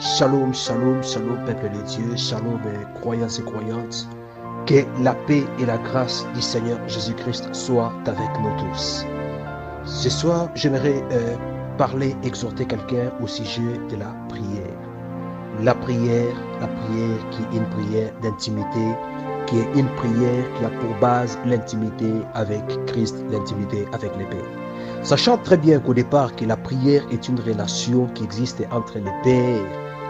Shalom, shalom, shalom, peuple de Dieu, shalom, croyants et croyantes. Que la paix et la grâce du Seigneur Jésus-Christ soient avec nous tous. Ce soir, j'aimerais parler, exhorter quelqu'un au sujet de la prière. La prière qui est une prière d'intimité, qui est une prière qui a pour base l'intimité avec Christ, l'intimité avec le Père. Sachant très bien qu'au départ que la prière est une relation qui existe entre le Père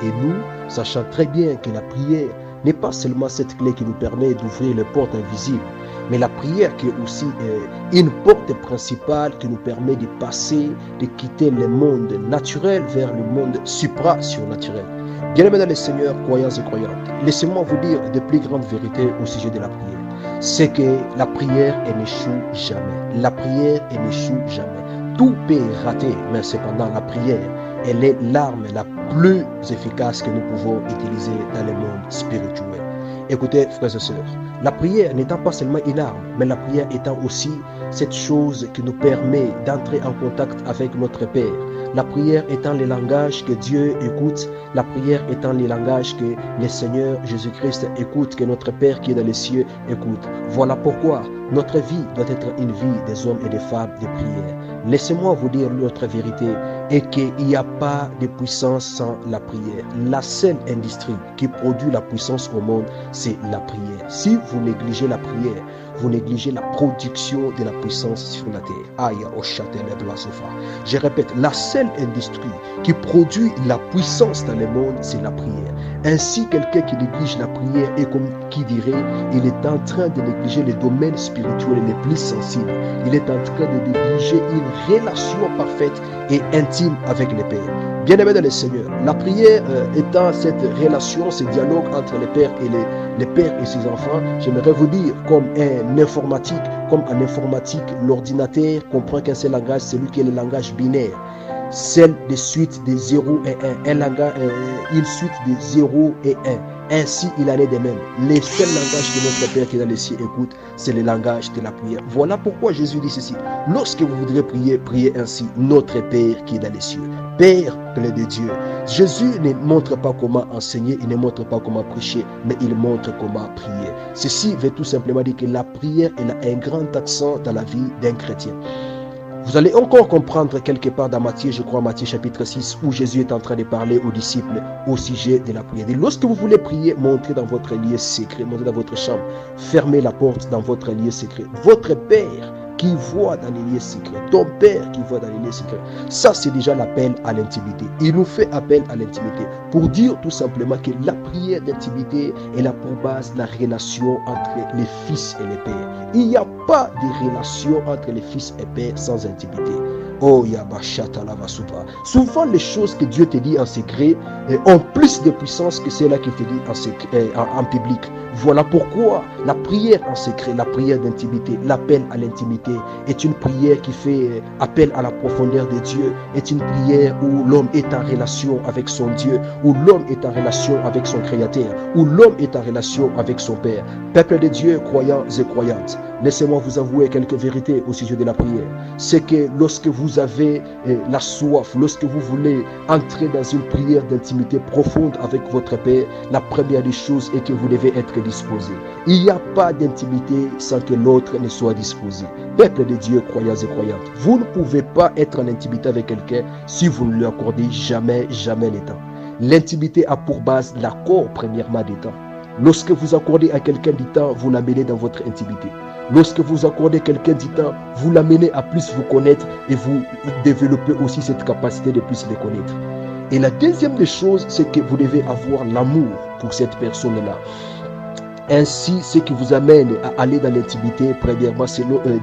et nous, sachant très bien que la prière n'est pas seulement cette clé qui nous permet d'ouvrir les portes invisibles, mais la prière qui est aussi une porte principale qui nous permet de passer, de quitter le monde naturel vers le monde supra-surnaturel. Bien-aimés dans le Seigneur, croyants et croyantes, laissez-moi vous dire de plus grandes vérités au sujet de la prière. C'est que la prière, elle n'échoue jamais. La prière, elle n'échoue jamais. Tout peut rater, mais cependant la prière, elle est l'arme la plus efficace que nous pouvons utiliser dans le monde spirituel. Écoutez, frères et sœurs, la prière n'étant pas seulement une arme, mais la prière étant aussi cette chose qui nous permet d'entrer en contact avec notre Père. La prière étant le langage que Dieu écoute, la prière étant le langage que le Seigneur Jésus-Christ écoute, que notre Père qui est dans les cieux écoute. Voilà pourquoi notre vie doit être une vie des hommes et des femmes de prière. Laissez-moi vous dire l'autre vérité, et qu'il n'y a pas de puissance sans la prière. La seule industrie qui produit la puissance au monde, c'est la prière. Si vous négligez la prière, vous négligez la production de la puissance sur la terre. Aïe, au châtel de la sofa. Je répète, la seule industrie qui produit la puissance dans le monde, c'est la prière. Ainsi, quelqu'un qui néglige la prière est comme qui dirait, il est en train de négliger les domaines spirituels les plus sensibles. Il est en train de négliger une relation parfaite et intime avec le Père. Bien-aimés dans le Seigneur, la prière étant cette relation, ce dialogue entre le Père et ses enfants, j'aimerais vous dire, comme en informatique, l'ordinateur comprend qu'un seul langage, c'est lui qui est le langage binaire. Celle de suite de 0 et 1, une suite de 0 et 1. Ainsi, il en est de même. Les seuls langages que notre Père qui est dans les cieux écoute, c'est le langage de la prière. Voilà pourquoi Jésus dit ceci. Lorsque vous voudrez prier, priez ainsi. Notre Père qui est dans les cieux. Père plein de Dieu. Jésus ne montre pas comment enseigner, il ne montre pas comment prêcher, mais il montre comment prier. Ceci veut tout simplement dire que la prière elle a un grand accent dans la vie d'un chrétien. Vous allez encore comprendre quelque part dans Matthieu, je crois Matthieu chapitre 6, où Jésus est en train de parler aux disciples au sujet de la prière. Et lorsque vous voulez prier, montez dans votre lieu secret, montez dans votre chambre, fermez la porte dans votre lieu secret. Votre Père qui voit dans les lieux secrets, ton Père qui voit dans les lieux secrets, ça c'est déjà l'appel à l'intimité. Il nous fait appel à l'intimité pour dire tout simplement que la prière d'intimité est là pour base la relation entre les fils et les pères. Il n'y a pas de relation entre les fils et pères sans intimité. Oh, Yabashata Lavasupa. Souvent, les choses que Dieu te dit en secret ont plus de puissance que celles qu'il te dit en public. Voilà pourquoi la prière en secret, la prière d'intimité, l'appel à l'intimité est une prière qui fait appel à la profondeur de Dieu, est une prière où l'homme est en relation avec son Dieu, où l'homme est en relation avec son Créateur, où l'homme est en relation avec son Père. Peuple de Dieu, croyants et croyantes, laissez-moi vous avouer quelques vérités au sujet de la prière. C'est que lorsque vous avez la soif, lorsque vous voulez entrer dans une prière d'intimité profonde avec votre Père, la première des choses est que vous devez être disposé. Il n'y a pas d'intimité sans que l'autre ne soit disposé. Peuple de Dieu, croyants et croyantes, vous ne pouvez pas être en intimité avec quelqu'un si vous ne lui accordez jamais le temps. L'intimité a pour base l'accord premièrement des temps. Lorsque vous accordez à quelqu'un du temps, vous l'amenez dans votre intimité. Lorsque vous accordez quelqu'un du temps, vous l'amenez à plus vous connaître et vous développez aussi cette capacité de plus le connaître. Et la deuxième des choses, c'est que vous devez avoir l'amour pour cette personne-là. Ainsi, ce qui vous amène à aller dans l'intimité,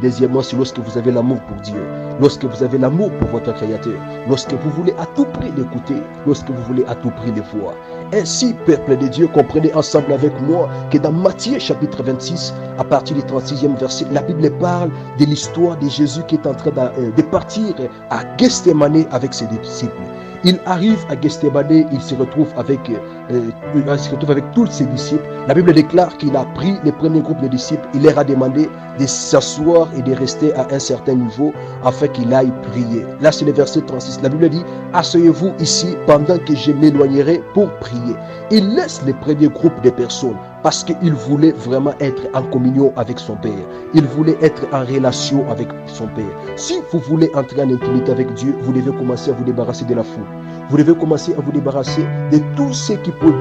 deuxièmement, c'est lorsque vous avez l'amour pour Dieu, lorsque vous avez l'amour pour votre Créateur, lorsque vous voulez à tout prix l'écouter, lorsque vous voulez à tout prix le voir. Ainsi, peuple de Dieu, comprenez ensemble avec moi que dans Matthieu chapitre 26, à partir du 36e verset, la Bible parle de l'histoire de Jésus qui est en train de partir à Gethsémani avec ses disciples. Il arrive à Gethsémanée, il se retrouve avec tous ses disciples. La Bible déclare qu'il a pris les premiers groupes de disciples, il leur a demandé de s'asseoir et de rester à un certain niveau afin qu'il aille prier. Là, c'est le verset 36. La Bible dit, asseyez-vous ici pendant que je m'éloignerai pour prier. Il laisse les premiers groupes de personnes parce qu'il voulait vraiment être en communion avec son Père. Il voulait être en relation avec son Père. Si vous voulez entrer en intimité avec Dieu, vous devez commencer à vous débarrasser de la foule. Vous devez commencer à vous débarrasser de tout ce qui peut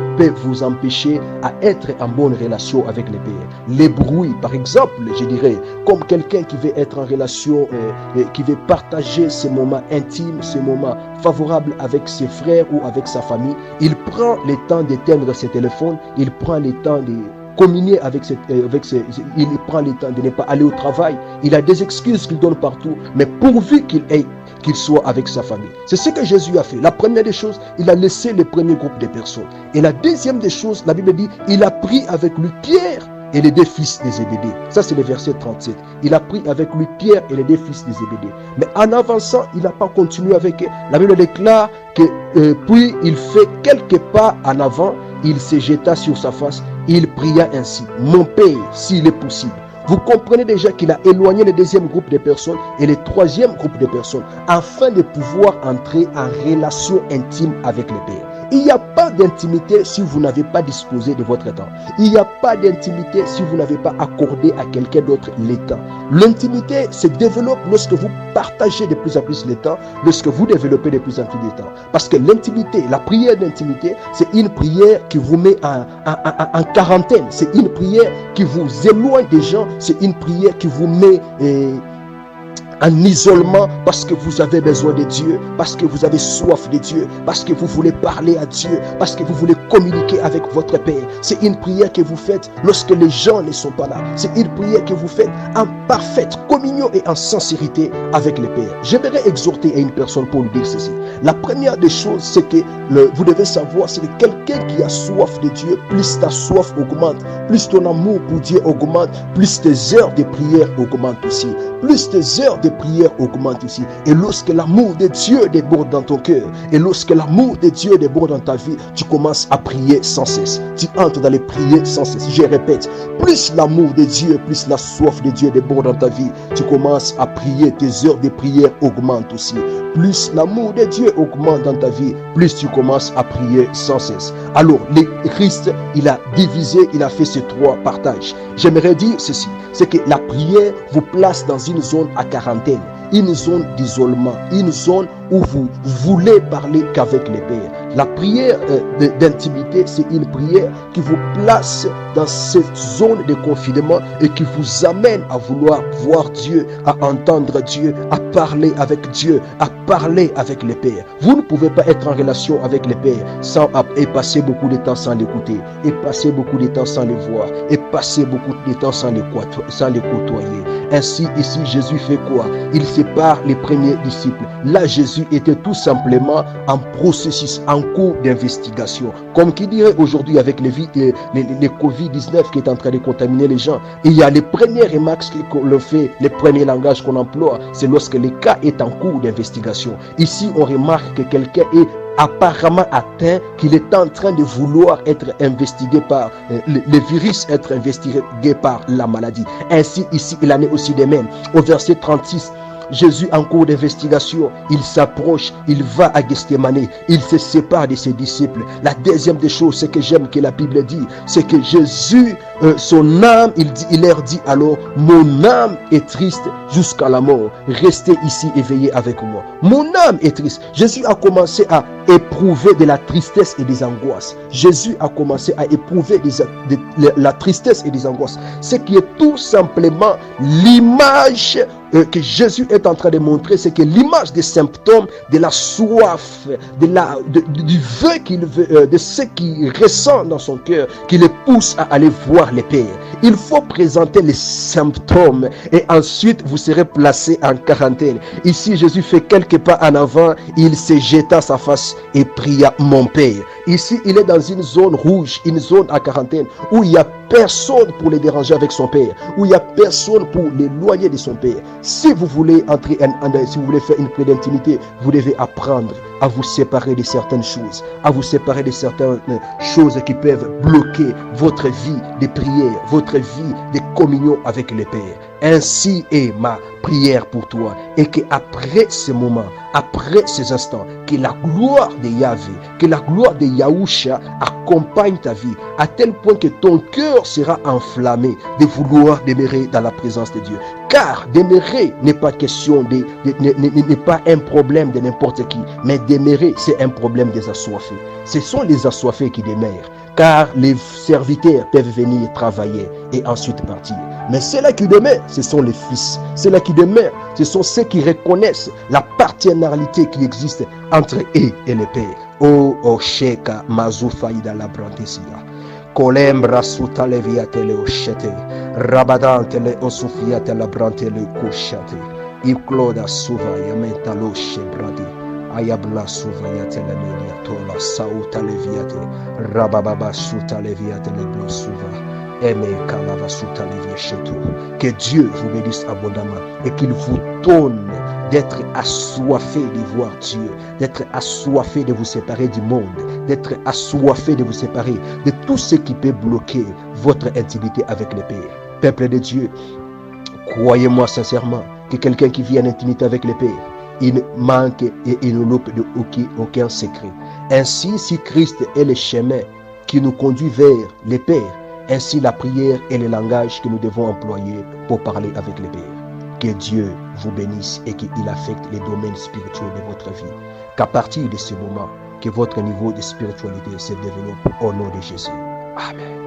vous empêcher à être en bonne relation avec le Père. Les bruits, par exemple, je dirais, comme quelqu'un qui veut être en relation, qui veut partager ces moments intimes, ces moments favorables avec ses frères ou avec sa famille, il prend le temps d'éteindre ses téléphones, il prend le temps de communier il prend le temps de ne pas aller au travail. Il a des excuses qu'il donne partout, mais pourvu qu'il soit avec sa famille. C'est ce que Jésus a fait. La première des choses, il a laissé le premier groupe de personnes. Et la deuxième des choses, la Bible dit, il a pris avec lui Pierre et les deux fils de Zébédée. Ça, c'est le verset 37. Il a pris avec lui Pierre et les deux fils de Zébédée. Mais en avançant, il n'a pas continué avec eux. La Bible déclare que puis il fait quelques pas en avant, il se jeta sur sa face, il pria ainsi, mon Père, s'il est possible. Vous comprenez déjà qu'il a éloigné le deuxième groupe de personnes et le troisième groupe de personnes afin de pouvoir entrer en relation intime avec le Père. Il n'y a pas d'intimité si vous n'avez pas disposé de votre temps. Il n'y a pas d'intimité si vous n'avez pas accordé à quelqu'un d'autre le temps. L'intimité se développe lorsque vous partagez de plus en plus le temps, lorsque vous développez de plus en plus de temps. Parce que l'intimité, la prière d'intimité, c'est une prière qui vous met en quarantaine. C'est une prière qui vous éloigne des gens. C'est une prière qui vous met en isolement parce que vous avez besoin de Dieu, parce que vous avez soif de Dieu, parce que vous voulez parler à Dieu, parce que vous voulez communiquer avec votre Père. C'est une prière que vous faites lorsque les gens ne sont pas là. C'est une prière que vous faites en parfaite communion et en sincérité avec le Père. J'aimerais exhorter à une personne pour lui dire ceci. La première des choses, c'est que vous devez savoir, c'est que quelqu'un qui a soif de Dieu, plus ta soif augmente, plus ton amour pour Dieu augmente, plus tes heures de prière augmentent aussi. Plus tes heures de prière augmentent aussi. Et lorsque l'amour de Dieu déborde dans ton cœur, et lorsque l'amour de Dieu déborde dans ta vie, tu commences à prier sans cesse. Tu entres dans les prières sans cesse. Je répète, plus l'amour de Dieu, plus la soif de Dieu déborde dans ta vie, tu commences à prier. Tes heures de prière augmentent aussi. Plus l'amour de Dieu augmente dans ta vie, plus tu commences à prier sans cesse. Alors, le Christ, il a divisé, il a fait ces trois partages. J'aimerais dire ceci, c'est que la prière vous place dans une zone à quarantaine, une zone d'isolement, une zone où vous voulez parler qu'avec le Père. La prière d'intimité, c'est une prière qui vous place dans cette zone de confinement et qui vous amène à vouloir voir Dieu, à entendre Dieu, à parler avec Dieu, à parler avec le Père. Vous ne pouvez pas être en relation avec le Père et passer beaucoup de temps sans l'écouter, et passer beaucoup de temps sans le voir, et passer beaucoup de temps sans le côtoyer. Ainsi, ici, Jésus fait quoi? Il sépare les premiers disciples. Là, Jésus était tout simplement en processus, en cours d'investigation. Comme qui dirait aujourd'hui avec les Covid-19 qui est en train de contaminer les gens. Et il y a les premières remarques qu'on fait, les premiers langages qu'on emploie, c'est lorsque le cas est en cours d'investigation. Ici, on remarque que quelqu'un est apparemment atteint, qu'il est en train de vouloir être investigué par le virus, être investigué par la maladie. Ainsi, ici, il en est aussi de même. Au verset 36, Jésus en cours d'investigation, il s'approche, il va à Gethsémanée, il se sépare de ses disciples. La deuxième des choses, c'est que j'aime que la Bible dit, c'est que Jésus, son âme, il leur dit alors, mon âme est triste jusqu'à la mort. Restez ici éveillés avec moi. Mon âme est triste. Jésus a commencé à éprouver de la tristesse et des angoisses. Jésus a commencé à éprouver la tristesse et des angoisses. Ce qui est tout simplement l'image que Jésus est en train de montrer, c'est que l'image des symptômes de la soif, du vœu qu'il veut, de ce qu'il ressent dans son cœur, qui le pousse à aller voir le Père. Il faut présenter les symptômes et ensuite vous serez placé en quarantaine. Ici, Jésus fait quelques pas en avant, il se jeta sa face et pria mon Père. Ici, il est dans une zone rouge, une zone à quarantaine, où il n'y a personne pour le déranger avec son Père, où il n'y a personne pour l'éloigner de son Père. Si vous voulez entrer, si vous voulez faire une prière d'intimité, vous devez apprendre à vous séparer de certaines choses, à vous séparer de certaines choses qui peuvent bloquer votre vie de prière, votre vie de communion avec le Père. Ainsi est ma prière pour toi, et que après ce moment, après ces instants, que la gloire de Yahvé, que la gloire de Yahusha accompagne ta vie, à tel point que ton cœur sera enflammé de vouloir demeurer dans la présence de Dieu. Car demeurer n'est pas question n'est pas un problème de n'importe qui, mais demeurer, c'est un problème des assoiffés. Ce sont les assoiffés qui demeurent, car les serviteurs peuvent venir travailler et ensuite partir. Mais ceux-là qui demeurent, ce sont les fils. Ceux-là qui demeurent, ce sont ceux qui reconnaissent la partenarialité qui existe entre eux et le Père. Oh Sheka Mazoufaïda la Brantesia. Kolembra suta leviatele oshete. Rabadantele osufiatele brantele kushate. Ikloda suva yamentalo shebradi. Ayabla suva yatele meniatola sauta leviate. Rabababa suta leviate le blo suva. Que Dieu vous bénisse abondamment et qu'il vous donne d'être assoiffé de voir Dieu, d'être assoiffé de vous séparer du monde, d'être assoiffé de vous séparer de tout ce qui peut bloquer votre intimité avec le Père. Peuple de Dieu, croyez-moi sincèrement que quelqu'un qui vit en intimité avec le Père, il ne manque et il ne loupe de aucun secret. Ainsi, si Christ est le chemin qui nous conduit vers le Père, ainsi la prière est le langage que nous devons employer pour parler avec le Père. Que Dieu vous bénisse et qu'il affecte les domaines spirituels de votre vie. Qu'à partir de ce moment, que votre niveau de spiritualité se développe au nom de Jésus. Amen.